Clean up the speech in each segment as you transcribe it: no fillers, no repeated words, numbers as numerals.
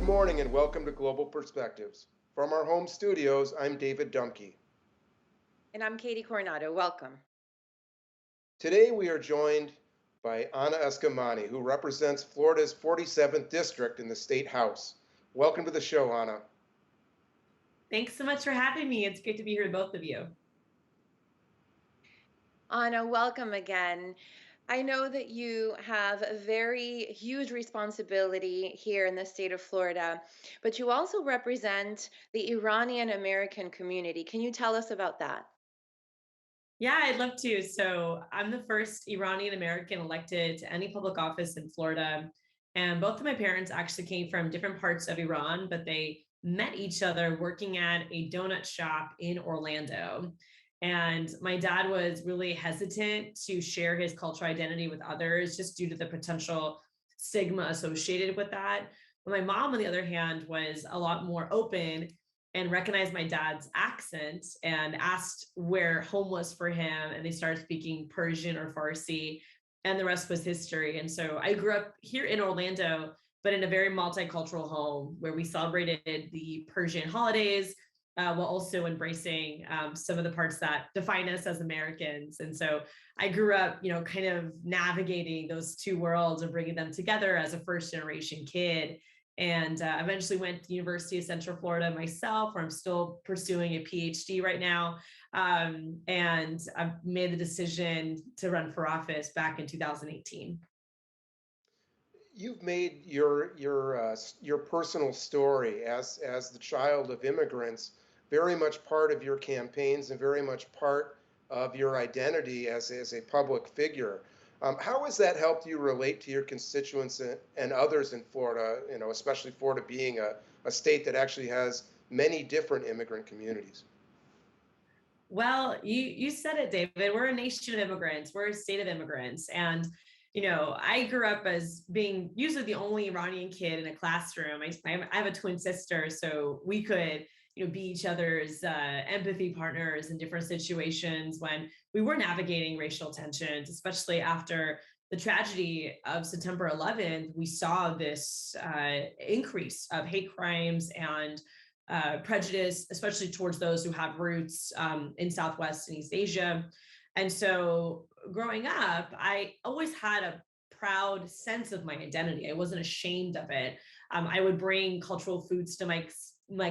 morning and welcome to Global Perspectives. From our home studios, I'm David Dumke. And I'm Katie Coronado. Welcome. Today we are joined by Ana Escamani, who represents Florida's 47th District in the State House. Welcome to the show, Ana. Thanks so much for having me. It's great to be here with both of you. Anna, welcome again. I know that you have a very huge responsibility here in the state of Florida, but you also represent the Iranian American community. Can you tell us about that? Yeah, I'd love to. So, I'm the first Iranian American elected to any public office in Florida. And both of my parents actually came from different parts of Iran, but they met each other working at a donut shop in Orlando. And my dad was really hesitant to share his cultural identity with others just due to the potential stigma associated with that. But my mom, on the other hand, was a lot more open and recognized my dad's accent and asked where home was for him. And they started speaking Persian or Farsi, and the rest was history. And so I grew up here in Orlando, but in a very multicultural home where we celebrated the Persian holidays while also embracing some of the parts that define us as Americans. And so I grew up, kind of navigating those two worlds and bringing them together as a first generation kid, and eventually went to the University of Central Florida myself, where I'm still pursuing a PhD right now. And I've made the decision to run for office back in 2018. You've made your personal story as the child of immigrants very much part of your campaigns and very much part of your identity as a public figure. How has that helped you relate to your constituents and others in Florida, especially Florida being a state that actually has many different immigrant communities? Well, you said it, David. We're a nation of immigrants. We're a state of immigrants. And, I grew up as being usually the only Iranian kid in a classroom. I have a twin sister, so we could, be each other's empathy partners in different situations when we were navigating racial tensions, especially after the tragedy of September 11th. We saw this increase of hate crimes and prejudice, especially towards those who have roots in Southwest and East Asia. And so growing up, I always had a proud sense of my identity. I wasn't ashamed of it. I would bring cultural foods to my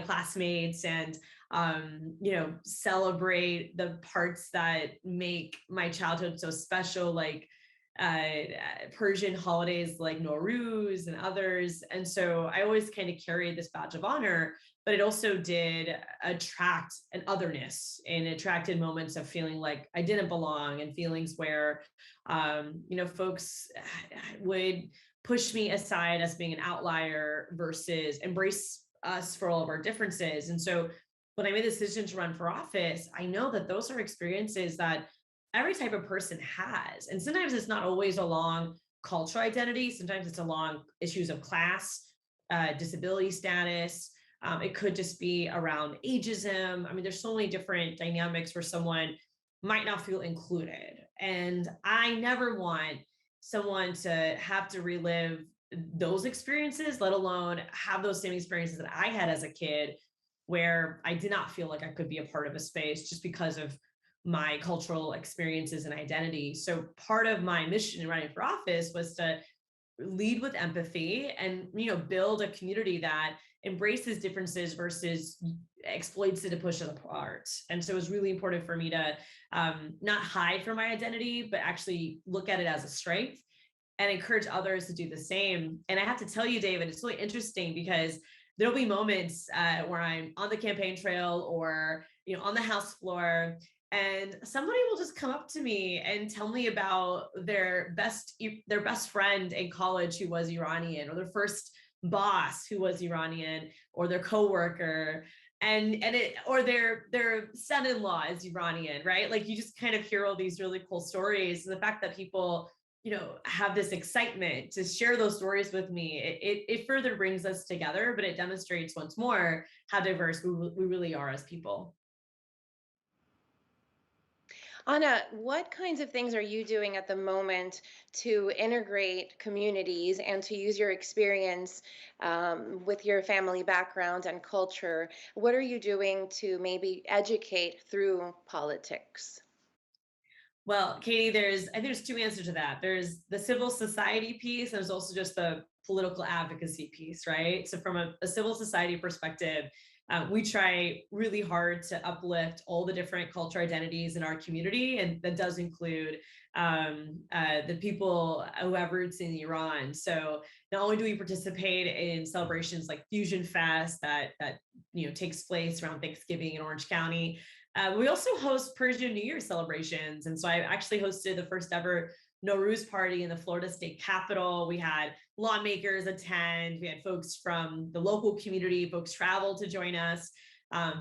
classmates and celebrate the parts that make my childhood so special, like Persian holidays like Nowruz and others. And so I always kind of carried this badge of honor, but it also did attract an otherness and attracted moments of feeling like I didn't belong, and feelings where, folks would push me aside as being an outlier versus embrace us for all of our differences. And so when I made the decision to run for office, I know that those are experiences that every type of person has. And sometimes it's not always along cultural identity, sometimes it's along issues of class, disability status. It could just be around ageism. I mean, there's so many different dynamics where someone might not feel included. And I never want someone to have to relive those experiences, let alone have those same experiences that I had as a kid, where I did not feel like I could be a part of a space just because of my cultural experiences and identity. So part of my mission in running for office was to lead with empathy and build a community that embraces differences versus exploits it to push it apart. And so it was really important for me to not hide from my identity, but actually look at it as a strength and encourage others to do the same. And I have to tell you, David, it's really interesting because there'll be moments where I'm on the campaign trail or on the House floor, and somebody will just come up to me and tell me about their best friend in college who was Iranian, or their first boss who was Iranian, or their coworker, or their son-in-law is Iranian, right? Like, you just kind of hear all these really cool stories. And the fact that people have this excitement to share those stories with me, it further brings us together, but it demonstrates once more how diverse we really are as people. Anna, what kinds of things are you doing at the moment to integrate communities and to use your experience with your family background and culture? What are you doing to maybe educate through politics? Well, Katie, I think there's two answers to that. There's the civil society piece, and there's also just the political advocacy piece, right? So, from a civil society perspective, we try really hard to uplift all the different cultural identities in our community, and that does include the people who have roots in Iran. So, not only do we participate in celebrations like Fusion Fest that takes place around Thanksgiving in Orange County, we also host Persian New Year celebrations. And so I actually hosted the first ever Nowruz party in the Florida State Capitol. We had lawmakers attend. We had folks from the local community, folks travel to join us.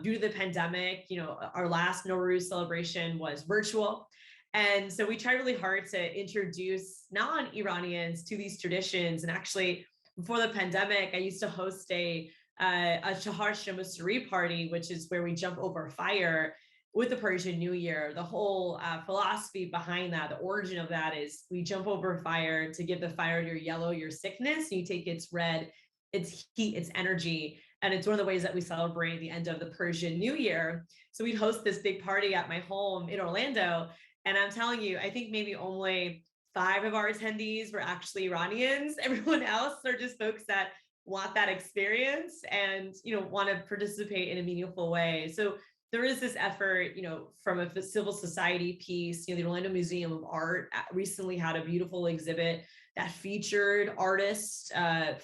Due to the pandemic, our last Nowruz celebration was virtual. And so we tried really hard to introduce non-Iranians to these traditions. And actually, before the pandemic, I used to host a Shahar Shemusari party, which is where we jump over fire with the Persian New Year. The whole philosophy behind that, the origin of that is we jump over fire to give the fire your yellow, your sickness. And you take its red, its heat, its energy. And it's one of the ways that we celebrate the end of the Persian New Year. So we'd host this big party at my home in Orlando. And I'm telling you, I think maybe only 5 of our attendees were actually Iranians. Everyone else are just folks that want that experience and want to participate in a meaningful way. So there is this effort, from a civil society piece. The Orlando Museum of Art recently had a beautiful exhibit that featured artists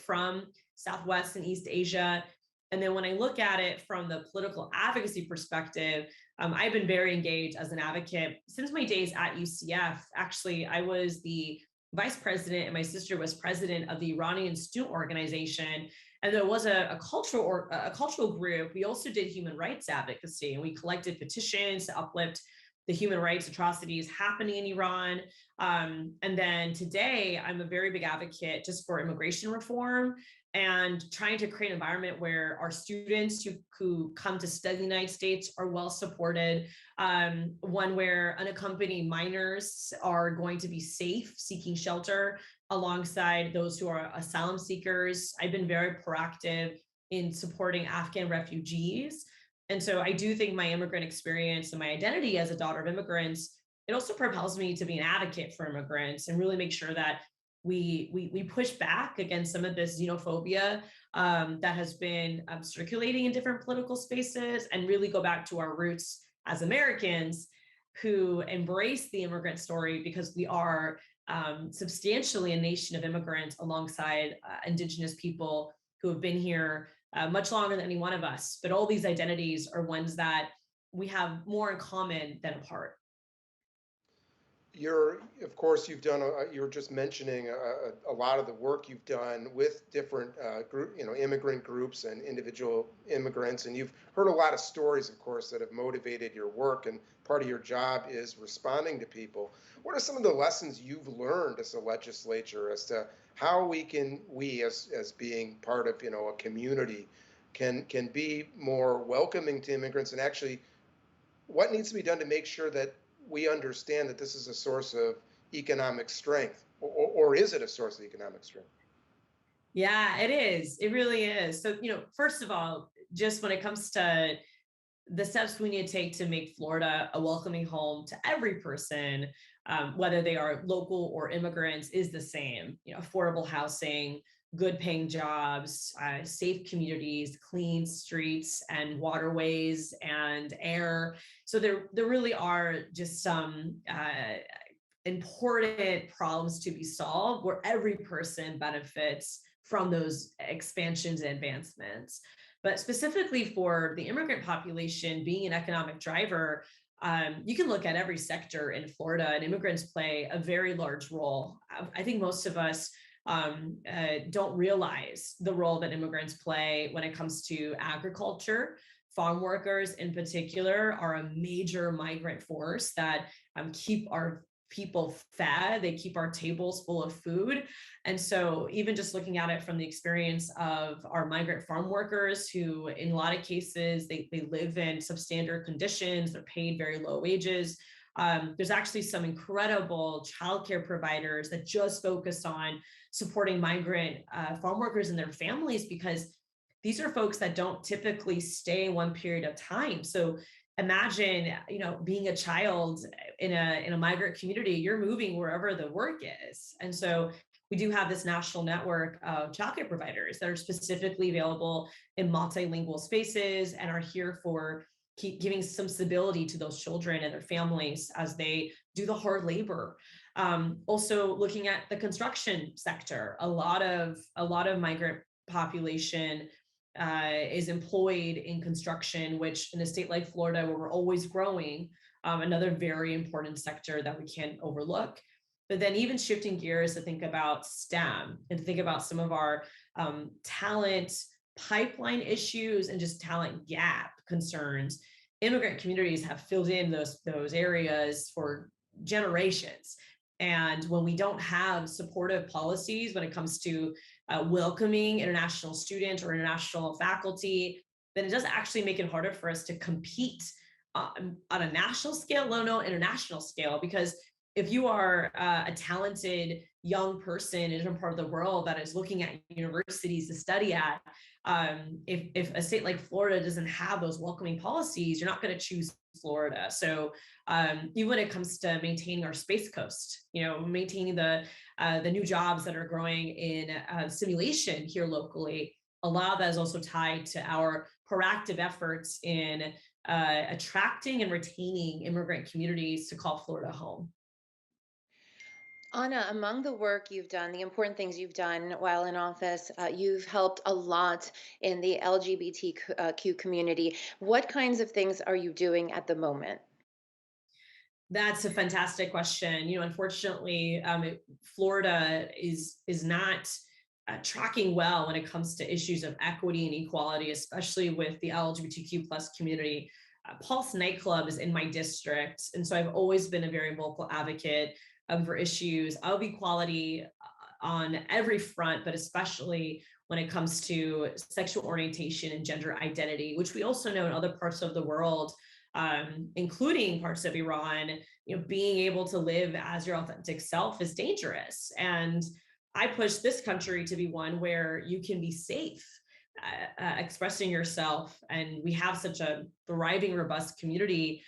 from Southwest and East Asia. And then when I look at it from the political advocacy perspective, I've been very engaged as an advocate since my days at UCF. Actually, I was the vice president and my sister was president of the Iranian Student Organization. And there was a cultural group. We also did human rights advocacy, and we collected petitions to uplift the human rights atrocities happening in Iran. And then today, I'm a very big advocate just for immigration reform and trying to create an environment where our students who come to study in the United States are well supported, one where unaccompanied minors are going to be safe seeking shelter alongside those who are asylum seekers. I've been very proactive in supporting Afghan refugees. And so I do think my immigrant experience and my identity as a daughter of immigrants, it also propels me to be an advocate for immigrants and really make sure that we push back against some of this xenophobia that has been circulating in different political spaces and really go back to our roots as Americans who embrace the immigrant story because we are substantially a nation of immigrants alongside Indigenous people who have been here much longer than any one of us. But all these identities are ones that we have more in common than apart. Of course, you've done. You're just mentioning a lot of the work you've done with different immigrant groups and individual immigrants, and you've heard a lot of stories, of course, that have motivated your work. And part of your job is responding to people. What are some of the lessons you've learned as a legislature as to how we as being part of a community can be more welcoming to immigrants, and actually what needs to be done to make sure that we understand that this is a source of economic strength, or is it a source of economic strength? Yeah, it is. It really is. So, first of all, just when it comes to the steps we need to take to make Florida a welcoming home to every person, whether they are local or immigrants, is the same. Affordable housing, good paying jobs, safe communities, clean streets and waterways and air. So there really are just some important problems to be solved where every person benefits from those expansions and advancements. But specifically for the immigrant population being an economic driver, you can look at every sector in Florida, and immigrants play a very large role. I think most of us don't realize the role that immigrants play when it comes to agriculture. Farm workers in particular are a major migrant force that keep our people fed, they keep our tables full of food. And so even just looking at it from the experience of our migrant farm workers who in a lot of cases, they live in substandard conditions, they're paid very low wages. There's actually some incredible childcare providers that just focus on supporting migrant farm workers and their families, because these are folks that don't typically stay one period of time. So imagine, being a child in a migrant community, you're moving wherever the work is. And so we do have this national network of childcare providers that are specifically available in multilingual spaces and are here for keep giving some stability to those children and their families as they do the hard labor. Also looking at the construction sector, a lot of migrant population is employed in construction, which in a state like Florida, where we're always growing, another very important sector that we can't overlook. But then even shifting gears to think about STEM and to think about some of our talent pipeline issues and just talent gap concerns. Immigrant communities have filled in those areas for generations. And when we don't have supportive policies when it comes to welcoming international students or international faculty, then it does actually make it harder for us to compete on a national scale, let alone international scale. Because if you are a talented young person in a different part of the world that is looking at universities to study at, if a state like Florida doesn't have those welcoming policies, you're not going to choose Florida. So even when it comes to maintaining our Space Coast, maintaining the new jobs that are growing in simulation here locally, a lot of that is also tied to our proactive efforts in attracting and retaining immigrant communities to call Florida home. Anna, among the work you've done, the important things you've done while in office, you've helped a lot in the LGBTQ community. What kinds of things are you doing at the moment? That's a fantastic question. Unfortunately, Florida is not tracking well when it comes to issues of equity and equality, especially with the LGBTQ plus community. Pulse nightclub is in my district, and so I've always been a very vocal advocate for issues of equality on every front, but especially when it comes to sexual orientation and gender identity, which we also know in other parts of the world, including parts of Iran, being able to live as your authentic self is dangerous. And I push this country to be one where you can be safe expressing yourself. And we have such a thriving, robust community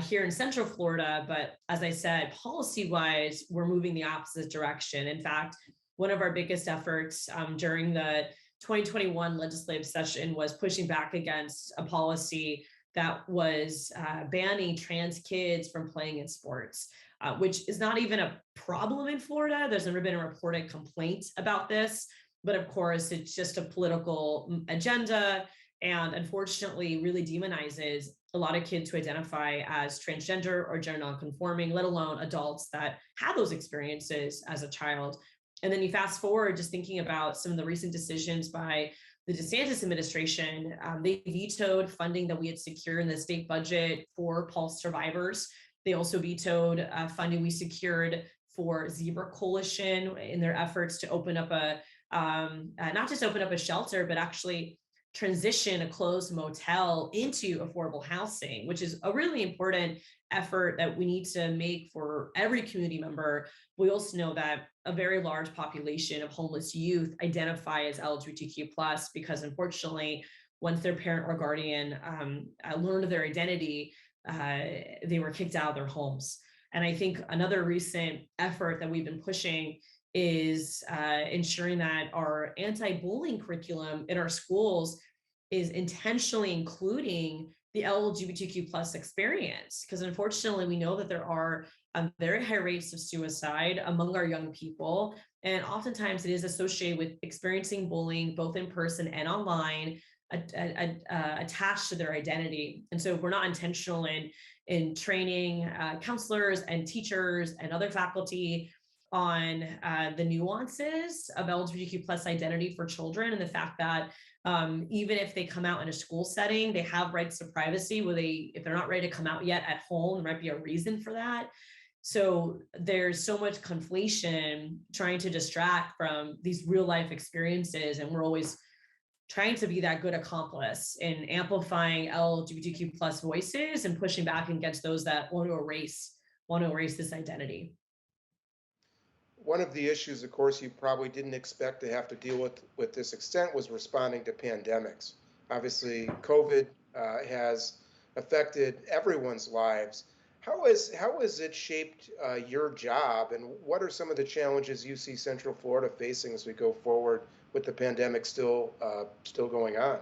here in Central Florida. But as I said, policy-wise, we're moving the opposite direction. In fact, one of our biggest efforts during the 2021 legislative session was pushing back against a policy that was banning trans kids from playing in sports, which is not even a problem in Florida. There's never been a reported complaint about this, but of course, it's just a political agenda, and unfortunately really demonizes a lot of kids who identify as transgender or gender nonconforming, let alone adults that had those experiences as a child. And then you fast forward just thinking about some of the recent decisions by the DeSantis administration. They vetoed funding that we had secured in the state budget for Pulse survivors. They also vetoed funding we secured for Zebra Coalition in their efforts to open up not just open up a shelter, but actually transition a closed motel into affordable housing, which is a really important effort that we need to make for every community member. We also know that a very large population of homeless youth identify as LGBTQ plus because unfortunately, once their parent or guardian learned their identity, they were kicked out of their homes. And I think another recent effort that we've been pushing is ensuring that our anti-bullying curriculum in our schools is intentionally including the LGBTQ plus experience. Because unfortunately, we know that there are very high rates of suicide among our young people. And oftentimes it is associated with experiencing bullying, both in person and online, attached to their identity. And so if we're not intentional in training counselors and teachers and other faculty on the nuances of LGBTQ plus identity for children, and the fact that even if they come out in a school setting, they have rights to privacy where if they're not ready to come out yet at home, there might be a reason for that. So there's so much conflation trying to distract from these real life experiences. And we're always trying to be that good accomplice in amplifying LGBTQ plus voices and pushing back against those that want to erase want to erase this identity. One of the issues, of course, you probably didn't expect to have to deal with this extent was responding to pandemics. Obviously, COVID has affected everyone's lives. Has it shaped your job, and what are some of the challenges you see Central Florida facing as we go forward with the pandemic still going on?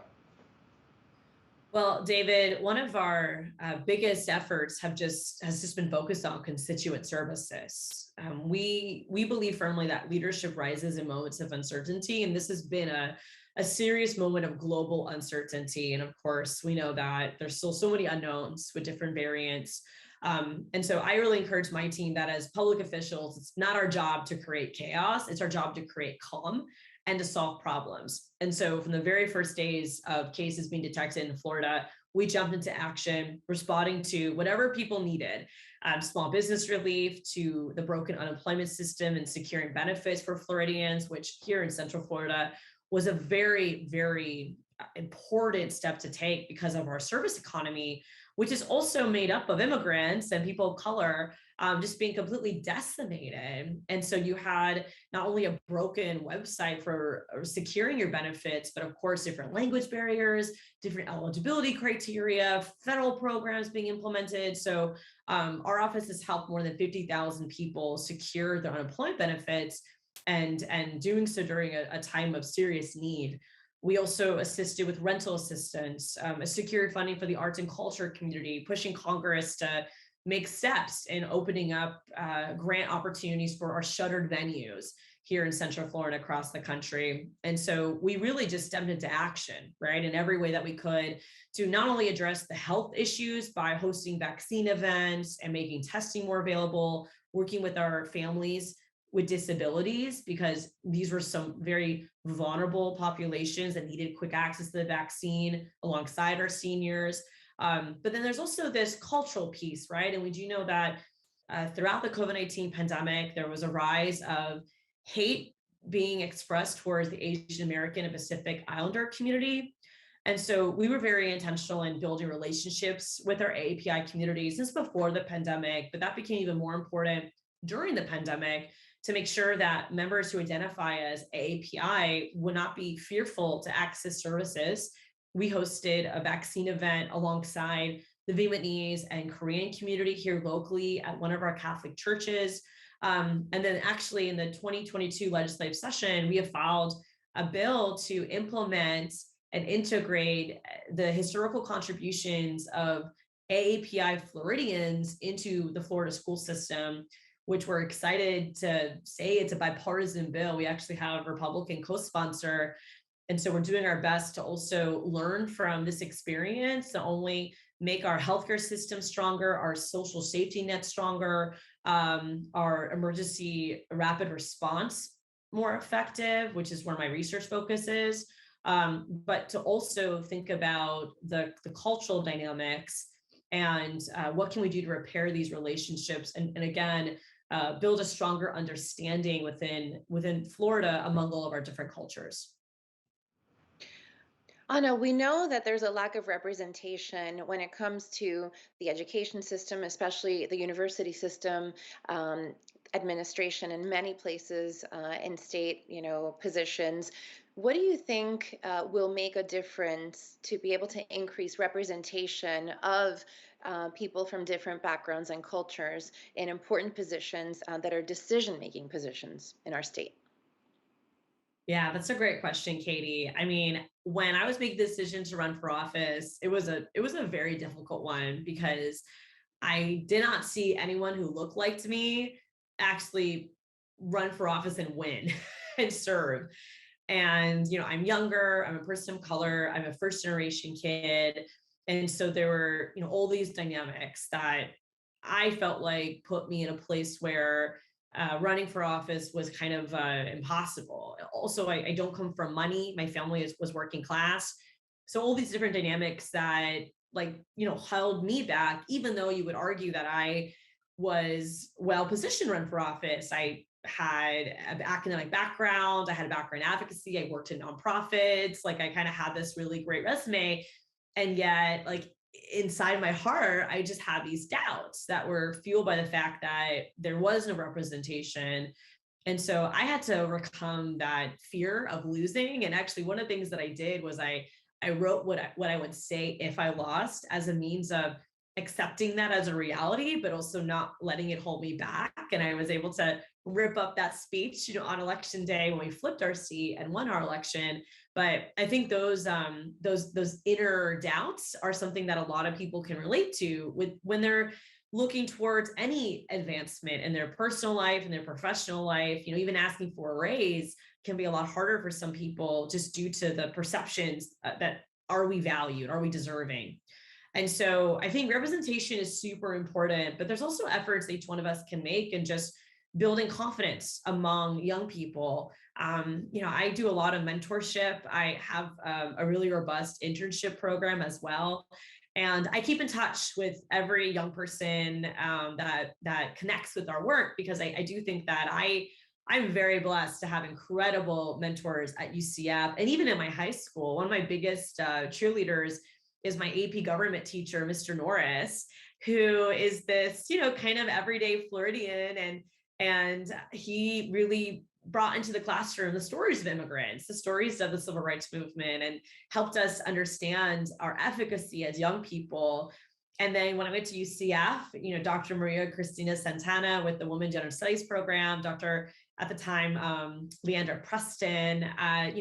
Well, David, one of our biggest efforts has just been focused on constituent services. We believe firmly that leadership rises in moments of uncertainty, and this has been a serious moment of global uncertainty. And of course, we know that there's still so many unknowns with different variants. And so I really encourage my team that as public officials, it's not our job to create chaos, it's our job to create calm and to solve problems. And so from the very first days of cases being detected in Florida, we jumped into action, responding to whatever people needed, small business relief to the broken unemployment system and securing benefits for Floridians, which here in Central Florida was a very, very important step to take because of our service economy, which is also made up of immigrants and people of color, just being completely decimated. And so you had not only a broken website for securing your benefits, but of course, different language barriers, different eligibility criteria, federal programs being implemented. So our office has helped more than 50,000 people secure their unemployment benefits and doing so during a time of serious need. We also assisted with rental assistance, secured funding for the arts and culture community, pushing Congress to make steps in opening up grant opportunities for our shuttered venues here in Central Florida across the country. And so we really just stepped into action, right, in every way that we could to not only address the health issues by hosting vaccine events and making testing more available, working with our families with disabilities, because these were some very vulnerable populations that needed quick access to the vaccine alongside our seniors. But then there's also this cultural piece, right? And we do know that throughout the COVID-19 pandemic, there was a rise of hate being expressed towards the Asian American and Pacific Islander community. And so we were very intentional in building relationships with our AAPI community since before the pandemic, but that became even more important during the pandemic to make sure that members who identify as AAPI would not be fearful to access services. We hosted a vaccine event alongside the Vietnamese and Korean community here locally at one of our Catholic churches. And then actually in the 2022 legislative session, we have filed a bill to implement and integrate the historical contributions of AAPI Floridians into the Florida school system, which we're excited to say it's a bipartisan bill. We actually have a Republican co-sponsor. And so we're doing our best to also learn from this experience to only make our healthcare system stronger, our social safety net stronger, our emergency rapid response more effective, which is where my research focus is, but to also think about the cultural dynamics and what can we do to repair these relationships and again, build a stronger understanding within Florida among all of our different cultures. Anna, we know that there's a lack of representation when it comes to the education system, especially the university system, administration in many places in state, positions. What do you think will make a difference to be able to increase representation of people from different backgrounds and cultures in important positions that are decision-making positions in our state? Yeah, that's a great question, Katie. I mean, when I was making the decision to run for office, it was a very difficult one because I did not see anyone who looked like to me actually run for office and win and serve. And I'm younger, I'm a person of color, I'm a first generation kid. And so there were, all these dynamics that I felt like put me in a place where running for office was kind of impossible. Also, I don't come from money. My family was working class. So all these different dynamics that held me back, even though you would argue that I was well positioned to run for office. I had an academic background. I had a background in advocacy. I worked in nonprofits. I kind of had this really great resume. And yet, inside my heart, I just had these doubts that were fueled by the fact that there was no representation. And so I had to overcome that fear of losing. And actually, one of the things that I did was I wrote what I would say if I lost, as a means of accepting that as a reality, but also not letting it hold me back. And I was able to rip up that speech, on election day when we flipped our seat and won our election. But I think those inner doubts are something that a lot of people can relate to with when they're looking towards any advancement in their personal life and their professional life. Even asking for a raise can be a lot harder for some people just due to the perceptions that, are we valued, are we deserving? And so I think representation is super important, but there's also efforts each one of us can make and just building confidence among young people. I do a lot of mentorship. I have a really robust internship program as well. And I keep in touch with every young person that connects with our work, because I do think that I'm very blessed to have incredible mentors at UCF and even in my high school. One of my biggest cheerleaders is my AP government teacher, Mr. Norris, who is this, kind of everyday Floridian, and he really brought into the classroom the stories of immigrants, the stories of the civil rights movement, and helped us understand our efficacy as young people. And then when I went to UCF, Dr. Maria Cristina Santana with the Women Gender Studies program, Dr. at the time, Leander Preston,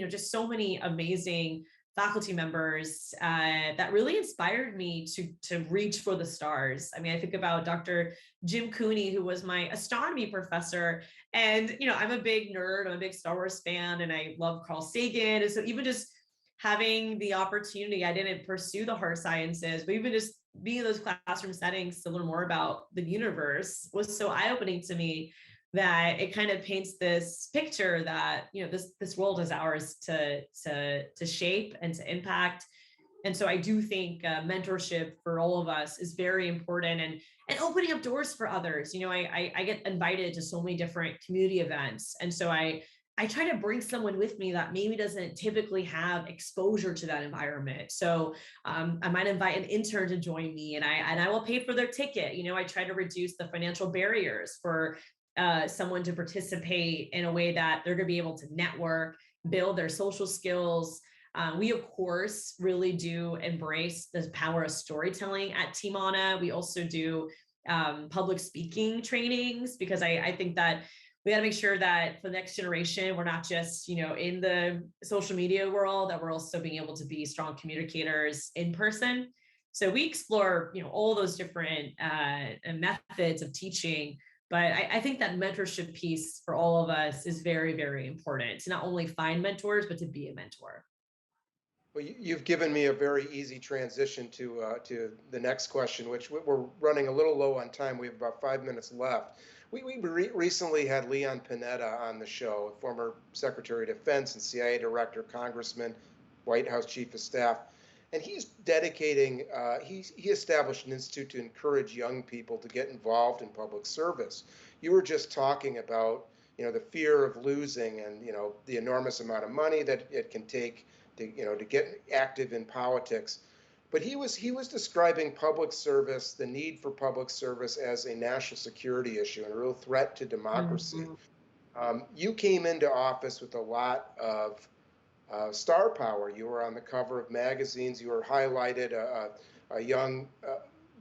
just so many amazing faculty members that really inspired me to reach for the stars. I mean, I think about Dr. Jim Cooney, who was my astronomy professor. And, I'm a big nerd, I'm a big Star Wars fan, and I love Carl Sagan. And so even just having the opportunity, I didn't pursue the hard sciences, but even just being in those classroom settings to learn more about the universe was so eye-opening to me, that it kind of paints this picture that this world is ours to shape and to impact. And so I do think mentorship for all of us is very important, and opening up doors for others. I get invited to so many different community events, and so I try to bring someone with me that maybe doesn't typically have exposure to that environment. So I might invite an intern to join me, and I will pay for their ticket. I try to reduce the financial barriers for someone to participate in a way that they're going to be able to network, build their social skills. We, of course, really do embrace the power of storytelling at Team Anna. We also do public speaking trainings, because I think that we got to make sure that for the next generation, we're not just, in the social media world, that we're also being able to be strong communicators in person. So we explore, all those different methods of teaching. But I think that mentorship piece for all of us is very, very important, to not only find mentors, but to be a mentor. Well, you've given me a very easy transition to the next question, which we're running a little low on time. We have about 5 minutes left. We recently had Leon Panetta on the show, former Secretary of Defense and CIA Director, Congressman, White House Chief of Staff, and he's dedicating. He established an institute to encourage young people to get involved in public service. You were just talking about, the fear of losing, and the enormous amount of money that it can take to get active in politics. But he was describing public service, the need for public service, as a national security issue and a real threat to democracy. You came into office with a lot of star power. You were on the cover of magazines. You were highlighted, a young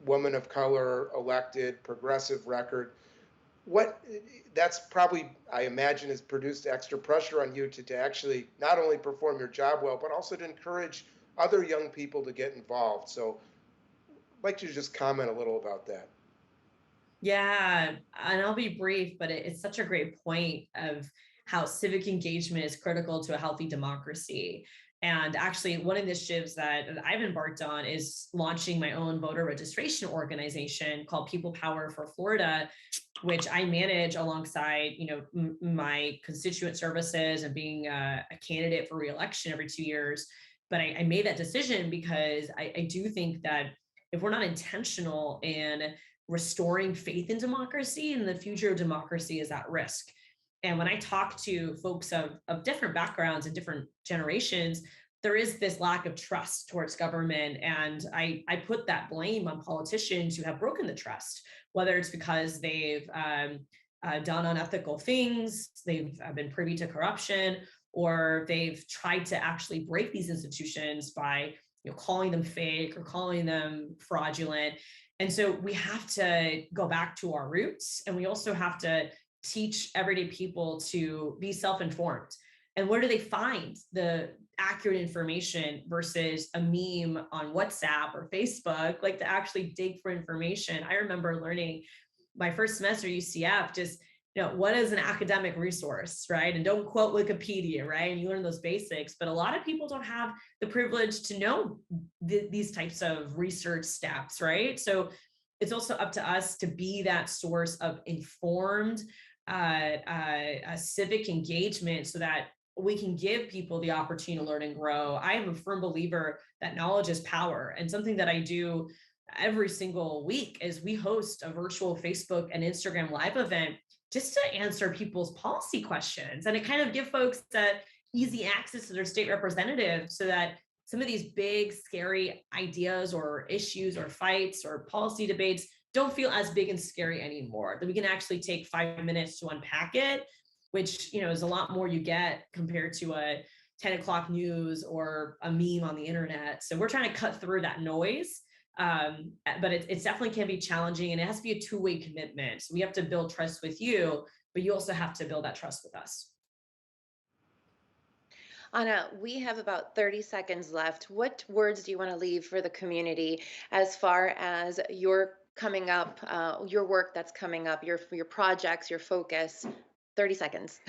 woman of color elected, progressive record. That's probably, I imagine, has produced extra pressure on you to actually not only perform your job well, but also to encourage other young people to get involved. So I'd like you to just comment a little about that. Yeah, and I'll be brief, but it's such a great point of how civic engagement is critical to a healthy democracy. And actually, one of the initiatives that I've embarked on is launching my own voter registration organization called People Power for Florida, which I manage alongside, my constituent services and being a candidate for reelection every 2 years. But I made that decision because I do think that if we're not intentional in restoring faith in democracy, and the future of democracy is at risk. And when I talk to folks of different backgrounds and different generations, there is this lack of trust towards government. And I put that blame on politicians who have broken the trust, whether it's because they've done unethical things, they've been privy to corruption, or they've tried to actually break these institutions by calling them fake or calling them fraudulent. And so we have to go back to our roots, and we also have to teach everyday people to be self-informed. And where do they find the accurate information versus a meme on WhatsApp or Facebook, like to actually dig for information? I remember learning my first semester UCF, just what is an academic resource, right? And don't quote Wikipedia, right? And you learn those basics, but a lot of people don't have the privilege to know these types of research steps, right? So it's also up to us to be that source of informed civic engagement, so that we can give people the opportunity to learn and grow. I am a firm believer that knowledge is power. And something that I do every single week is we host a virtual Facebook and Instagram live event just to answer people's policy questions. And it kind of give folks that easy access to their state representative, so that some of these big, scary ideas or issues or fights or policy debates don't feel as big and scary anymore, that we can actually take 5 minutes to unpack it, which is a lot more you get compared to a 10 o'clock news or a meme on the internet. So we're trying to cut through that noise. But it definitely can be challenging, and it has to be a two-way commitment. So we have to build trust with you, but you also have to build that trust with us. Anna, we have about 30 seconds left. What words do you want to leave for the community as far as your coming up, your work that's coming up, your projects, your focus? 30 seconds.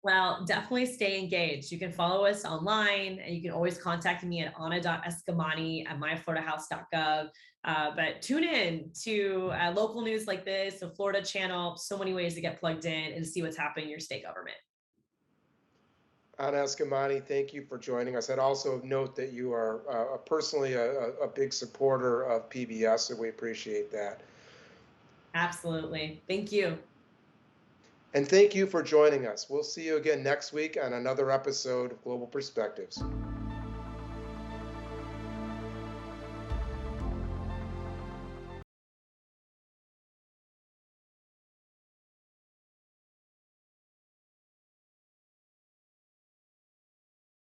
Well, definitely stay engaged. You can follow us online, and you can always contact me at anna.escamani@myfloridahouse.gov. But tune in to local news like this, the Florida Channel, so many ways to get plugged in and see what's happening in your state government. Anna Escamani, thank you for joining us. I'd also note that you are personally a big supporter of PBS, and we appreciate that. Absolutely. Thank you. And thank you for joining us. We'll see you again next week on another episode of Global Perspectives.